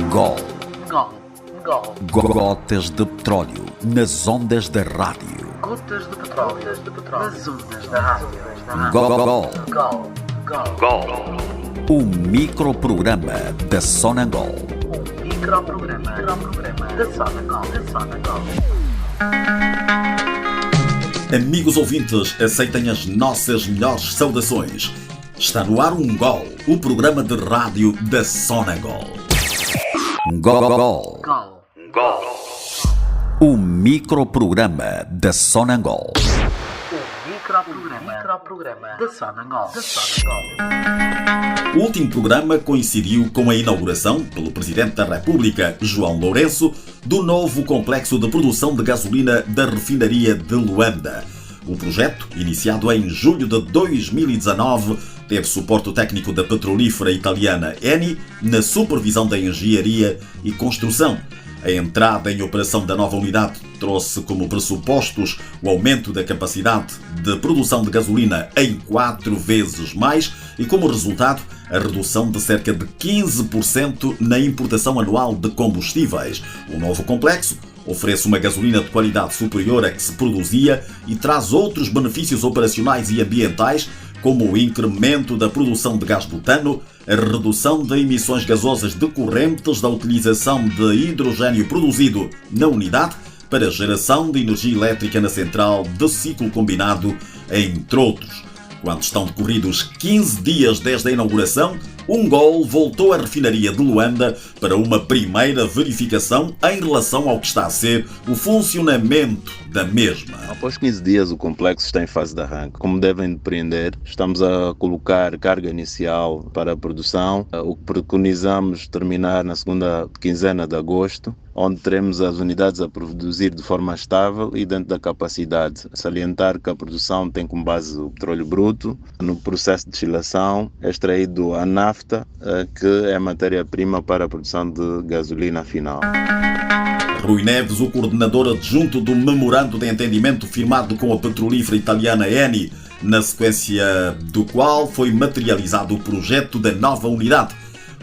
GOL. GOL. Gotas de petróleo nas ondas da rádio. Gotas de petróleo nas ondas da rádio. GOL. GOL. O microprograma da Sonangol. Um microprograma da Sonangol. Amigos ouvintes, aceitem as nossas melhores saudações. Está no ar um GOL, o programa de rádio da Sonangol. GOL. O microprograma da Sonangol. O microprograma da Sonangol. O último programa coincidiu com a inauguração, pelo Presidente da República, João Lourenço, do novo complexo de produção de gasolina da refinaria de Luanda. O projeto, iniciado em julho de 2019, teve suporte técnico da petrolífera italiana Eni na supervisão da engenharia e construção. A entrada em operação da nova unidade trouxe como pressupostos o aumento da capacidade de produção de gasolina em 4 vezes mais e, como resultado, a redução de cerca de 15% na importação anual de combustíveis. O novo complexo oferece uma gasolina de qualidade superior à que se produzia e traz outros benefícios operacionais e ambientais, como o incremento da produção de gás butano, a redução de emissões gasosas decorrentes da utilização de hidrogênio produzido na unidade para geração de energia elétrica na central de ciclo combinado, entre outros. Quando estão decorridos 15 dias desde a inauguração, um GOL voltou à refinaria de Luanda para uma primeira verificação em relação ao que está a ser o funcionamento da mesma. Após 15 dias, o complexo está em fase de arranque. Como devem depreender, estamos a colocar carga inicial para a produção, o que preconizamos terminar na segunda quinzena de agosto, onde teremos as unidades a produzir de forma estável e dentro da capacidade. Salientar que a produção tem como base o petróleo bruto. No processo de destilação é extraído a nafta, que é a matéria-prima para a produção de gasolina final. Rui Neves, o coordenador adjunto do memorando de entendimento firmado com a petrolífera italiana Eni, na sequência do qual foi materializado o projeto da nova unidade.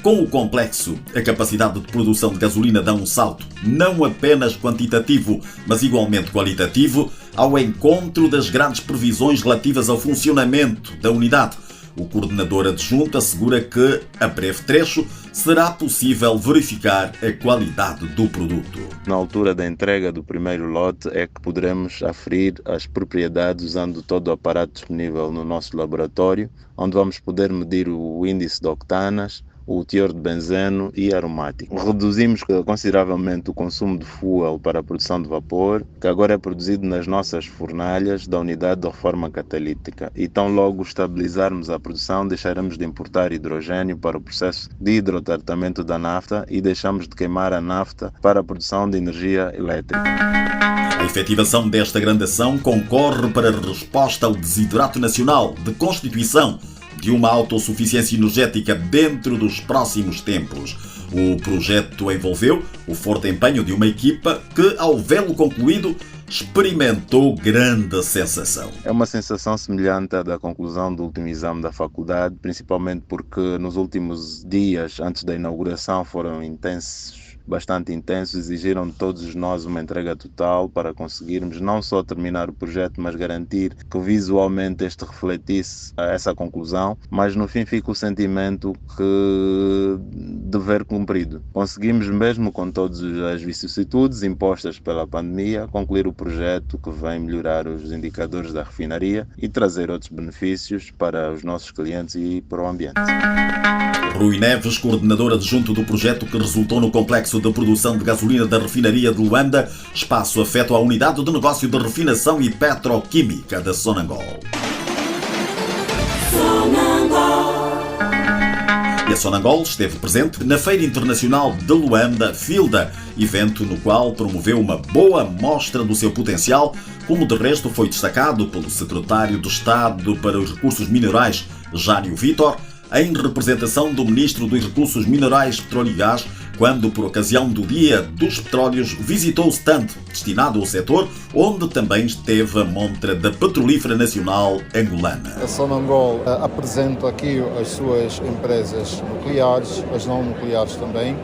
Com o complexo, a capacidade de produção de gasolina dá um salto, não apenas quantitativo, mas igualmente qualitativo, ao encontro das grandes previsões relativas ao funcionamento da unidade. O coordenador adjunto assegura que, a breve trecho, será possível verificar a qualidade do produto. Na altura da entrega do primeiro lote é que poderemos aferir as propriedades usando todo o aparato disponível no nosso laboratório, onde vamos poder medir o índice de octanas, o teor de benzeno e aromático. Reduzimos consideravelmente o consumo de fuel para a produção de vapor, que agora é produzido nas nossas fornalhas da unidade de reforma catalítica. E tão logo estabilizarmos a produção, deixaremos de importar hidrogênio para o processo de hidrotratamento da nafta e deixamos de queimar a nafta para a produção de energia elétrica. A efetivação desta grande ação concorre para a resposta ao desidrato nacional de constituição de uma autossuficiência energética dentro dos próximos tempos. O projeto envolveu o forte empenho de uma equipa que, ao vê-lo concluído, experimentou grande sensação. É uma sensação semelhante à da conclusão do último exame da faculdade, principalmente porque nos últimos dias antes da inauguração foram bastante intensos, exigiram de todos nós uma entrega total para conseguirmos não só terminar o projeto, mas garantir que visualmente este refletisse essa conclusão, mas no fim fica o sentimento que dever cumprido. Conseguimos, mesmo com todas as vicissitudes impostas pela pandemia, concluir o projeto que vem melhorar os indicadores da refinaria e trazer outros benefícios para os nossos clientes e para o ambiente. Rui Neves, coordenador adjunto do projeto que resultou no complexo de produção de gasolina da refinaria de Luanda, espaço afeto à unidade de negócio de refinação e petroquímica da Sonangol. E a Sonangol esteve presente na Feira Internacional de Luanda, FILDA, evento no qual promoveu uma boa mostra do seu potencial, como de resto foi destacado pelo secretário de Estado para os Recursos Minerais, Jânio Vítor, em representação do Ministro dos Recursos Minerais, Petróleo e Gás, quando, por ocasião do Dia dos Petróleos, visitou o stand destinado ao setor, onde também esteve a montra da Petrolífera Nacional angolana. A Sonangol apresenta aqui as suas empresas nucleares, as não nucleares também,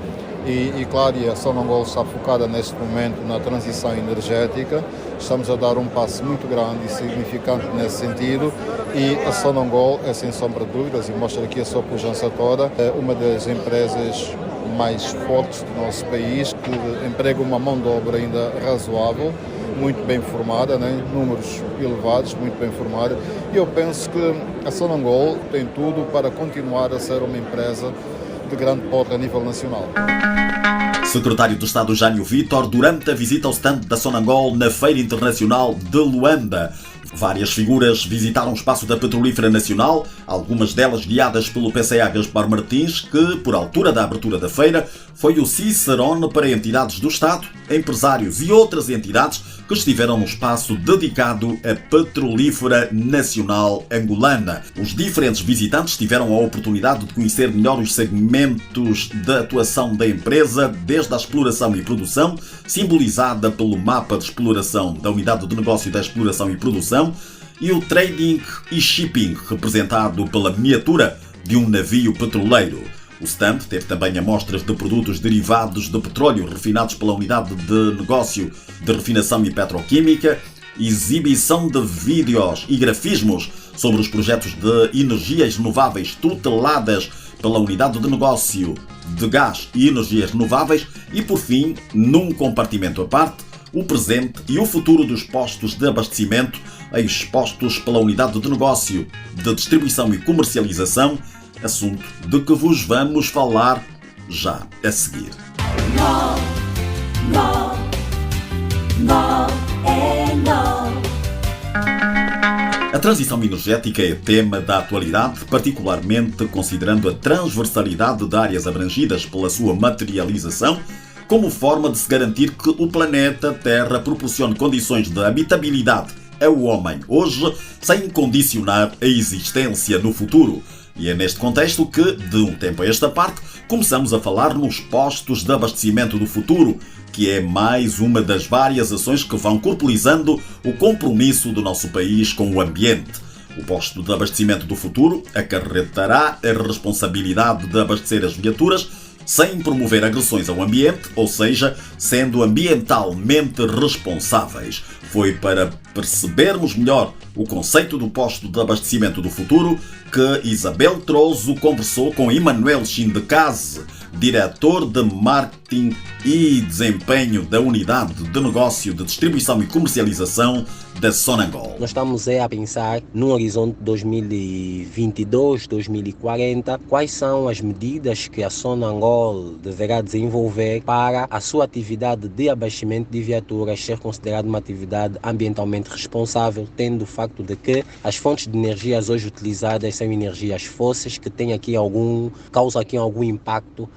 E claro, a Sonangol está focada neste momento na transição energética. Estamos a dar um passo muito grande e significante nesse sentido, e a Sonangol é, sem sombra de dúvidas, e mostra aqui a sua pujança toda, é uma das empresas mais fortes do nosso país, que emprega uma mão de obra ainda razoável, muito bem formada, né? Números elevados, muito bem formada, e eu penso que a Sonangol tem tudo para continuar a ser uma empresa de grande porte a nível nacional. Secretário de Estado Jânio Vítor, durante a visita ao stand da Sonangol na Feira Internacional de Luanda. Várias figuras visitaram o espaço da Petrolífera Nacional, algumas delas guiadas pelo PCA Gaspar Martins, que, por altura da abertura da feira, foi o cicerone para entidades do Estado, empresários e outras entidades que estiveram no espaço dedicado à Petrolífera Nacional Angolana. Os diferentes visitantes tiveram a oportunidade de conhecer melhor os segmentos de atuação da empresa, desde a exploração e produção, simbolizada pelo mapa de exploração da Unidade de Negócio da Exploração e Produção, e o trading e shipping, representado pela miniatura de um navio petroleiro. O stand teve também amostras de produtos derivados de petróleo refinados pela Unidade de Negócio de Refinação e Petroquímica, exibição de vídeos e grafismos sobre os projetos de energias renováveis tuteladas pela Unidade de Negócio de Gás e Energias Renováveis e, por fim, num compartimento à parte, o presente e o futuro dos postos de abastecimento expostos pela Unidade de Negócio de Distribuição e Comercialização, assunto de que vos vamos falar já a seguir. A transição energética é tema da atualidade, particularmente considerando a transversalidade de áreas abrangidas pela sua materialização, como forma de se garantir que o planeta Terra proporcione condições de habitabilidade ao homem hoje, sem condicionar a existência no futuro. E é neste contexto que, de um tempo a esta parte, começamos a falar nos postos de abastecimento do futuro, que é mais uma das várias ações que vão corporizando o compromisso do nosso país com o ambiente. O posto de abastecimento do futuro acarretará a responsabilidade de abastecer as viaturas sem promover agressões ao ambiente, ou seja, sendo ambientalmente responsáveis. Foi para percebermos melhor o conceito do posto de abastecimento do futuro que Isabel Trozo conversou com Emanuel Chindecase, diretor de Marketing e Desempenho da Unidade de Negócio de Distribuição e Comercialização da Sonangol. Nós estamos a pensar no horizonte 2022, 2040, quais são as medidas que a Sonangol deverá desenvolver para a sua atividade de abastecimento de viaturas ser considerada uma atividade ambientalmente responsável, tendo o facto de que as fontes de energias hoje utilizadas são energias fósseis que causam aqui algum impacto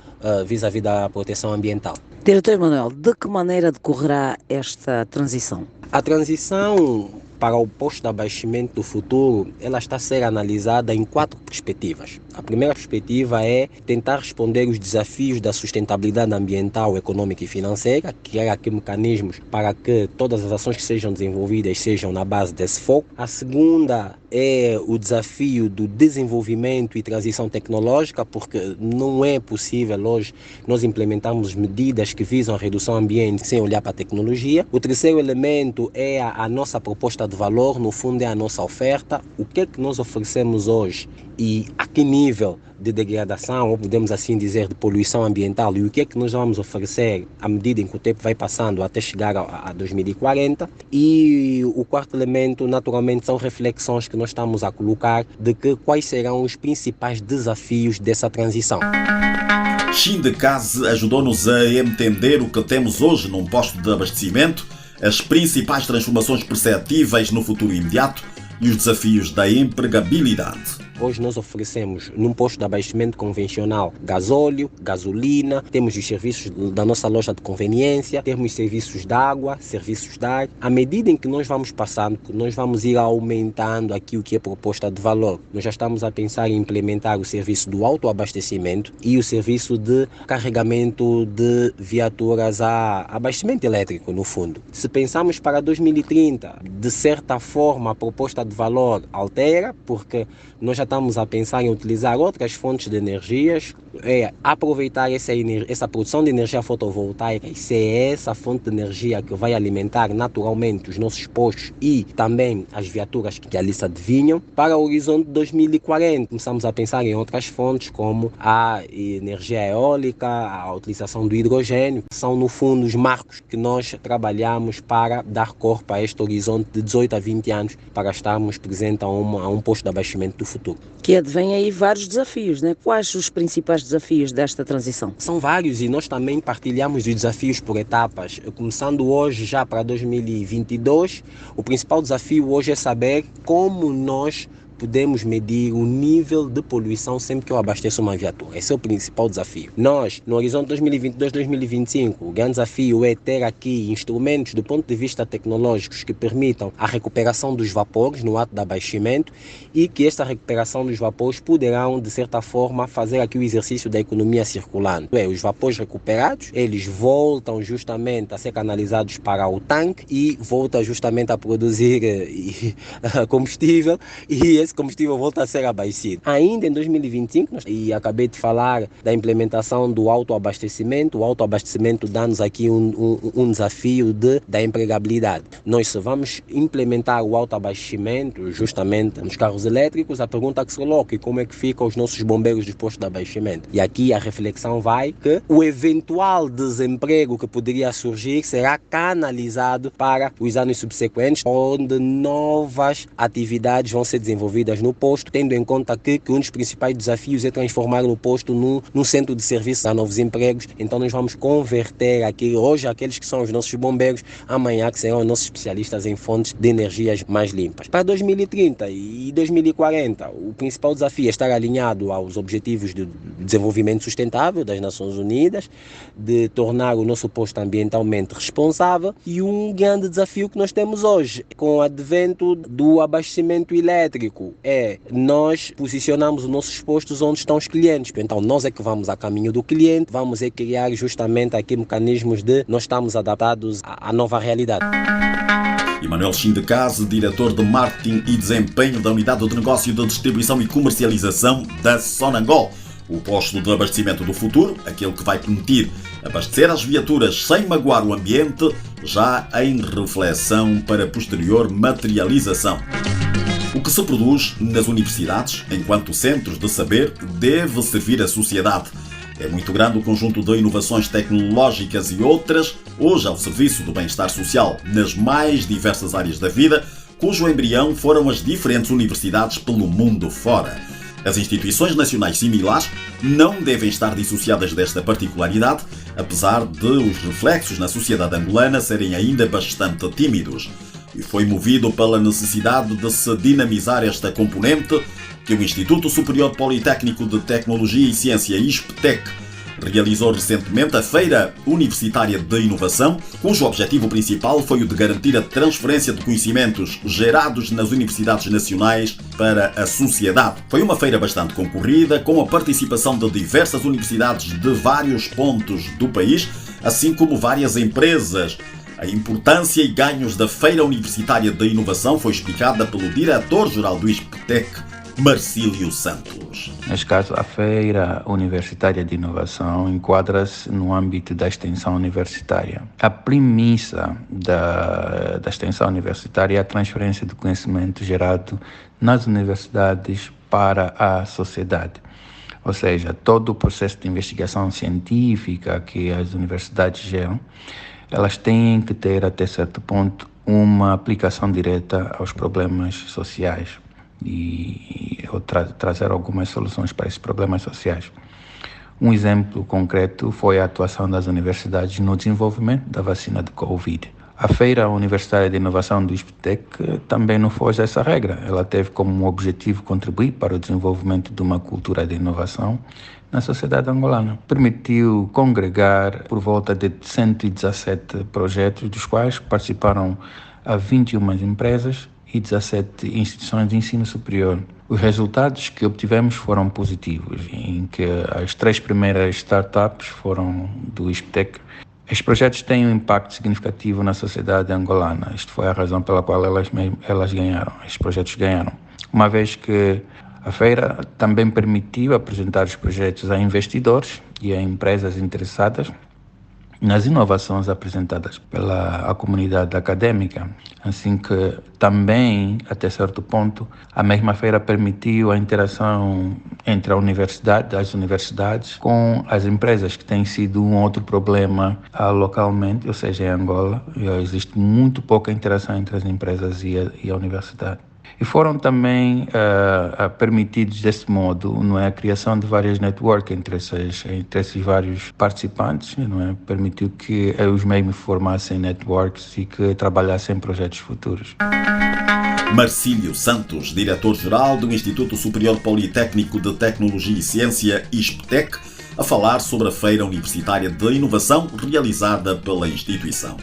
vis-à-vis da proteção ambiental. Diretor Emanuel, de que maneira decorrerá esta transição? A transição para o posto de abastecimento do futuro, ela está a ser analisada em 4 perspectivas. A primeira perspectiva é tentar responder os desafios da sustentabilidade ambiental, econômica e financeira, criar aqui mecanismos para que todas as ações que sejam desenvolvidas sejam na base desse foco. A segunda é o desafio do desenvolvimento e transição tecnológica, porque não é possível hoje nós implementarmos medidas que visam a redução ambiente sem olhar para a tecnologia. O terceiro elemento é a nossa proposta de valor, no fundo é a nossa oferta, o que é que nós oferecemos hoje e a que nível de degradação, ou podemos assim dizer, de poluição ambiental, e o que é que nós vamos oferecer à medida em que o tempo vai passando até chegar a 2040. E o quarto elemento, naturalmente, são reflexões que nós estamos a colocar de que quais serão os principais desafios dessa transição. Chindecase ajudou-nos a entender o que temos hoje num posto de abastecimento, as principais transformações perceptíveis no futuro imediato e os desafios da empregabilidade. Hoje nós oferecemos num posto de abastecimento convencional gasóleo, gasolina, temos os serviços da nossa loja de conveniência, temos serviços de água, serviços de ar. À medida em que nós vamos passando, nós vamos ir aumentando aqui o que é proposta de valor. Nós já estamos a pensar em implementar o serviço do autoabastecimento e o serviço de carregamento de viaturas a abastecimento elétrico, no fundo. Se pensarmos para 2030, de certa forma a proposta de valor altera, porque nós já estamos a pensar em utilizar outras fontes de energias, é aproveitar essa produção de energia fotovoltaica, e se é essa fonte de energia que vai alimentar naturalmente os nossos postos e também as viaturas que ali se adivinham. Para o horizonte de 2040, começamos a pensar em outras fontes como a energia eólica, a utilização do hidrogênio, que são no fundo os marcos que nós trabalhamos para dar corpo a este horizonte de 18 a 20 anos, para estarmos presentes a um posto de abastecimento do futuro. Que advém aí vários desafios, né? Quais os principais desafios desta transição? São vários e nós também partilhamos os desafios por etapas. Começando hoje, já para 2022, o principal desafio hoje é saber como nós podemos medir o nível de poluição sempre que eu abasteço uma viatura. Esse é o principal desafio. Nós, no horizonte 2022-2025, o grande desafio é ter aqui instrumentos do ponto de vista tecnológicos que permitam a recuperação dos vapores no ato de abastecimento e que esta recuperação dos vapores poderão, de certa forma, fazer aqui o exercício da economia circulante. Os vapores recuperados, eles voltam justamente a ser canalizados para o tanque e voltam justamente a produzir combustível, e esse combustível volta a ser abastecido. Ainda em 2025, e acabei de falar da implementação do autoabastecimento. O autoabastecimento dá-nos aqui um desafio da empregabilidade. Nós vamos implementar o autoabastecimento justamente nos carros elétricos. A pergunta que se coloca é como é que ficam os nossos bombeiros de postos de abastecimento. E aqui a reflexão vai que o eventual desemprego que poderia surgir será canalizado para os anos subsequentes, onde novas atividades vão ser desenvolvidas no posto, tendo em conta que um dos principais desafios é transformar o posto num centro de serviço a novos empregos. Então nós vamos converter aqui hoje aqueles que são os nossos bombeiros, amanhã que serão os nossos especialistas em fontes de energias mais limpas. Para 2030 e 2040, o principal desafio é estar alinhado aos objetivos de desenvolvimento sustentável das Nações Unidas, de tornar o nosso posto ambientalmente responsável, e um grande desafio que nós temos hoje, com o advento do abastecimento elétrico, é nós posicionamos os nossos postos onde estão os clientes. Então nós é que vamos a caminho do cliente, vamos criar justamente aqui mecanismos de nós estamos adaptados à nova realidade. Emanuel Chindecase, diretor de Marketing e Desempenho da Unidade de Negócio de Distribuição e Comercialização da Sonangol. O posto de abastecimento do futuro, aquele que vai permitir abastecer as viaturas sem magoar o ambiente, já em reflexão para posterior materialização. O que se produz nas universidades, enquanto centros de saber, deve servir à sociedade. É muito grande o conjunto de inovações tecnológicas e outras, hoje ao serviço do bem-estar social, nas mais diversas áreas da vida, cujo embrião foram as diferentes universidades pelo mundo fora. As instituições nacionais similares não devem estar dissociadas desta particularidade, apesar de os reflexos na sociedade angolana serem ainda bastante tímidos. E foi movido pela necessidade de se dinamizar esta componente que o Instituto Superior Politécnico de Tecnologia e Ciência, ISPTEC, realizou recentemente a Feira Universitária de Inovação, cujo objetivo principal foi o de garantir a transferência de conhecimentos gerados nas universidades nacionais para a sociedade. Foi uma feira bastante concorrida, com a participação de diversas universidades de vários pontos do país, assim como várias empresas. A importância e ganhos da Feira Universitária de Inovação foi explicada pelo diretor-geral do ISPTEC, Marcílio Santos. Neste caso, a Feira Universitária de Inovação enquadra-se no âmbito da extensão universitária. A premissa da extensão universitária é a transferência de conhecimento gerado nas universidades para a sociedade. Ou seja, todo o processo de investigação científica que as universidades geram, elas têm que ter, até certo ponto, uma aplicação direta aos problemas sociais e trazer algumas soluções para esses problemas sociais. Um exemplo concreto foi a atuação das universidades no desenvolvimento da vacina de Covid. A Feira Universitária de Inovação do ISPTEC também não foge essa regra. Ela teve como objetivo contribuir para o desenvolvimento de uma cultura de inovação na sociedade angolana. Permitiu congregar por volta de 117 projetos, dos quais participaram 21 empresas e 17 instituições de ensino superior. Os resultados que obtivemos foram positivos, em que as 3 primeiras startups foram do ISPTEC. Estes projetos têm um impacto significativo na sociedade angolana. Isto foi a razão pela qual elas ganharam, estes projetos ganharam. Uma vez que A feira também permitiu apresentar os projetos a investidores e a empresas interessadas nas inovações apresentadas pela comunidade acadêmica, assim que também, até certo ponto, a mesma feira permitiu a interação entre as universidades com as empresas, que tem sido um outro problema localmente, ou seja, em Angola, existe muito pouca interação entre as empresas e a universidade. E foram também permitidos desse modo, não é, a criação de várias networks entre esses vários participantes, não é, permitiu que os mesmos formassem networks e que trabalhassem em projetos futuros. Marcílio Santos, diretor-geral do Instituto Superior Politécnico de Tecnologia e Ciência, ISPTEC, a falar sobre a Feira Universitária de Inovação realizada pela instituição.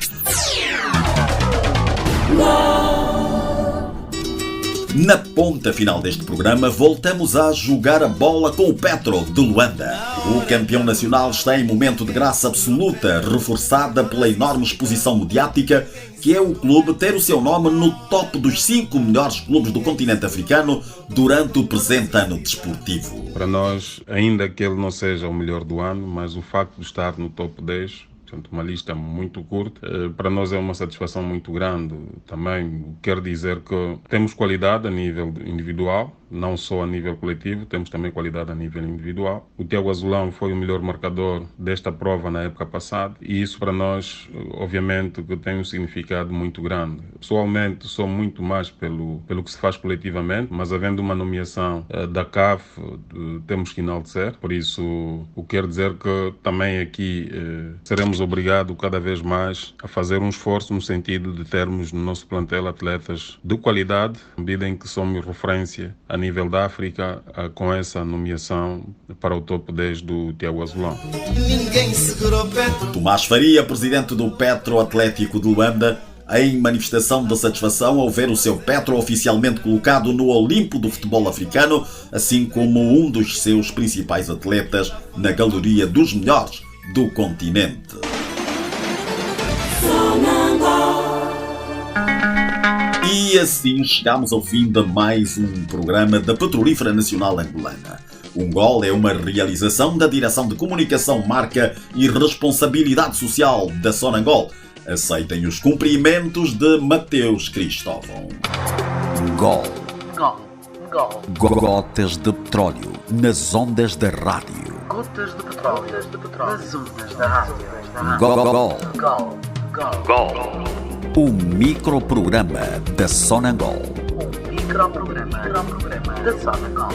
Na ponta final deste programa, voltamos a jogar a bola com o Petro de Luanda. O campeão nacional está em momento de graça absoluta, reforçada pela enorme exposição mediática, que é o clube ter o seu nome no top dos 5 melhores clubes do continente africano durante o presente ano desportivo. Para nós, ainda que ele não seja o melhor do ano, mas o facto de estar no top 10, portanto, uma lista muito curta, para nós é uma satisfação muito grande. Também quer dizer que temos qualidade a nível individual, não só a nível coletivo, temos também qualidade a nível individual. O Tiago Azulão foi o melhor marcador desta prova na época passada e isso para nós, obviamente, que tem um significado muito grande. Pessoalmente, sou muito mais pelo que se faz coletivamente, mas havendo uma nomeação da CAF, temos que enaltecer. Por isso, o que quer dizer que também aqui seremos obrigados cada vez mais a fazer um esforço no sentido de termos no nosso plantel atletas de qualidade, à medida em que somos referência a nível da África, com essa nomeação para o topo 10 do Tiago Azulão. Tomás Faria, presidente do Petro Atlético de Luanda, em manifestação de satisfação ao ver o seu Petro oficialmente colocado no Olimpo do futebol africano, assim como um dos seus principais atletas na galeria dos melhores do continente. E assim chegamos ao fim de mais um programa da Petrolífera Nacional Angolana. Ungol é uma realização da Direção de Comunicação, Marca e Responsabilidade Social da Sonangol. Aceitem os cumprimentos de Mateus Cristóvão. Gol. Gol. Gotas de petróleo nas ondas da rádio. Gotas de petróleo nas ondas da rádio. Gol. Gol. O microprograma da Sonangol. Microprograma da Sonangol.